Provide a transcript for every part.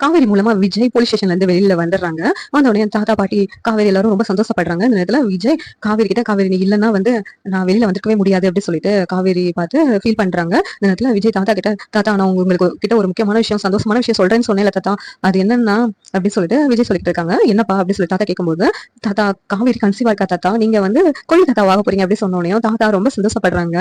காவேரி மூலமா விஜய் போலீஸ் ஸ்டேஷன்ல இருந்து வெளியில வந்துடுறாங்க. வந்த உடனே தாத்தா பாட்டி காவேரி எல்லாரும் ரொம்ப சந்தோஷப்படுறாங்க. இந்த நேரத்துல விஜய் காவேரி கிட்ட காவேரி நீ இல்லன்னா வந்து நான் வெளியில வந்துருக்கவே முடியாது அப்படின்னு சொல்லிட்டு காவேரி பார்த்து ஃபீல் பண்றாங்க. இந்த நேரத்துல விஜய் தாத்தா கிட்ட தாத்தா நான் உங்களுக்கு கிட்ட ஒரு முக்கியமான விஷயம் சந்தோஷமான விஷயம் சொல்றேன்னு சொன்னேன்ல தாத்தா அது என்னன்னா அப்படின்னு சொல்லிட்டு விஜய் சொல்லிட்டு இருக்காங்க. என்னப்பா அப்படின்னு சொல்லி தாத்தா கேட்கும்போது தாத்தா காவேரி கன்சீவா இருக்கா தாத்தா நீங்க வந்து கொள்ளி தாத்தா வாங்க போறீங்க அப்படின்னு சொன்னோடனே தாத்தா ரொம்ப சந்தோஷப்படுறாங்க.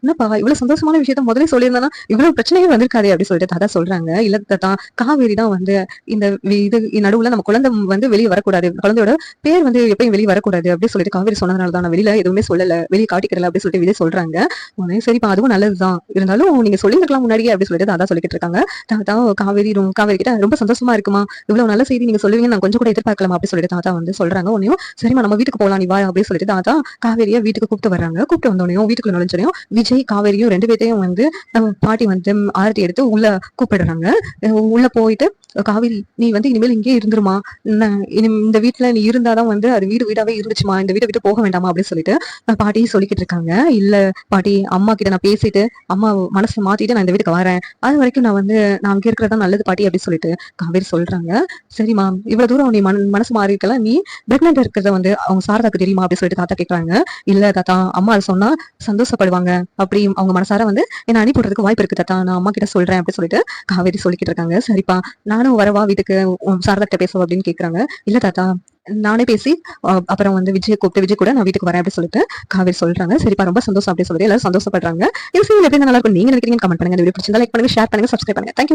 என்னப்பா இவ்வளவு சந்தோஷமான விஷயத்த முதலே சொல்லியிருந்தானா இவ்வளவு பிரச்சனையே வந்திருக்காது அப்படின்னு சொல்லிட்டு தாத்தா சொல்றாங்க. இல்ல தாத்தா காவேரி தான் வந்து இந்த இது நடுவுல நம்ம குழந்தை வந்து வெளியே வரக்கூடாது குழந்தையோட பேர் வந்து எப்பயும் வெளியே வரக்கூடாது அப்படின்னு சொல்லிட்டு காவேரி சொன்னதுனால தான் நான் வெளியில எதுவுமே சொல்லல வெளியே காட்டிக்கிறல அப்படின்னு சொல்லிட்டு விஜய் சொல்றாங்க. உடனே சரிப்பா அதுவும் நல்லதுதான் இருந்தாலும் நீங்க சொல்லிருக்கலாம் முன்னாடியே அப்படின்னு சொல்லிட்டு தாத்தா சொல்லிட்டு இருக்காங்க. தாத்தா காவேரி காவேரி கிட்ட ரொம்ப சந்தோஷமா இருக்குமா இவ்வளவு நல்ல செய்தி நீங்க சொல்லுவீங்க நான் கொஞ்சம் கூட எதிர்பார்க்கலாம் அப்படின்னு சொல்லிட்டு தாத்தா வந்து சொல்றாங்க. உடனே சரிமா நம்ம வீட்டுக்கு போலாம் நீ வா அப்படின்னு சொல்லிட்டு தாத்தா காவேரியை வீட்டுக்கு கூப்பிட்டு வர்றாங்க. கூப்பிட்டு வந்தோடனே வீட்டுக்குள்ள நுழைஞ்சோடனே விஜய் காவேரியும் ரெண்டு பேர்த்தையும் வந்து பாட்டி வந்து ஆரத்தி எடுத்து உள்ள கூப்பிடுறாங்க. உள்ள போயிட்டு காவேரி நீ வந்து இனிமேல் இங்கே இருந்துருமா இந்த வீட்டுல நீ இருந்தாதான் வந்து அது வீடு வீடாவே இருந்துச்சுமா இந்த வீட்டை விட்டு போக வேண்டாமா அப்படின்னு சொல்லிட்டு பாட்டி சொல்லிக்கிட்டு இருக்காங்க. இல்ல பாட்டி அம்மா கிட்ட நான் பேசிட்டு அம்மா மனசை மாத்திட்டு நான் இந்த வீட்டுக்கு வரேன் அது வரைக்கும் நான் வந்து நான் அங்க இருக்கிறதா நல்லது பாட்டி அப்படின்னு சொல்லிட்டு காவேரி சொல்றாங்க. சரிம்மா இவ்வளவு தூரம் நீ மனசு மாறி இருக்கலாம் நீ பிரெக்னென்ட் இருக்கிறத வந்து அவங்க சாரதாக்கு தெரியுமா அப்படின்னு சொல்லிட்டு தாத்தா கேட்கறாங்க. இல்ல தாத்தா அம்மா அதை சொன்னா சந்தோஷப்படுவாங்க அப்படி அவங்க மனசார வந்து என்ன அனுப்பிடுறதுக்கு வாய்ப்பு இருக்கு தாத்தா நான் அம்மா கிட்ட சொல்றேன் அப்படின்னு சொல்லிட்டு காவேரி சொல்லிக்கிட்டு இருக்காங்க. சரிப்பா நானும் வரவா வீட்டுக்கு சாரதா கிட்ட பேசுவோம் அப்படின்னு கேக்குறாங்க. இல்ல தாத்தா நானே பேசி அப்புறம் வந்து விஜய் கூப்பிட்டு விஜய் கூட நான் வீட்டுக்கு வரேன் அப்படின்னு சொல்லிட்டு காவேரி சொல்றாங்க. சரிப்பா ரொம்ப சந்தோஷம் அப்படின்னு சொல்லிட்டு எல்லாரும் சந்தோஷப்படுறாங்க. இந்த சீரியல் எப்படி நல்லா இருக்கும் நீங்க நினைக்கிறீங்க கமெண்ட் பண்ணுங்க. இந்த வீடியோ பிடிச்சிருந்தா லைக் பண்ணுங்க ஷேர் பண்ணுங்க சப்ஸ்கிரைப் பண்ணுங்க. தேங்க்யூ.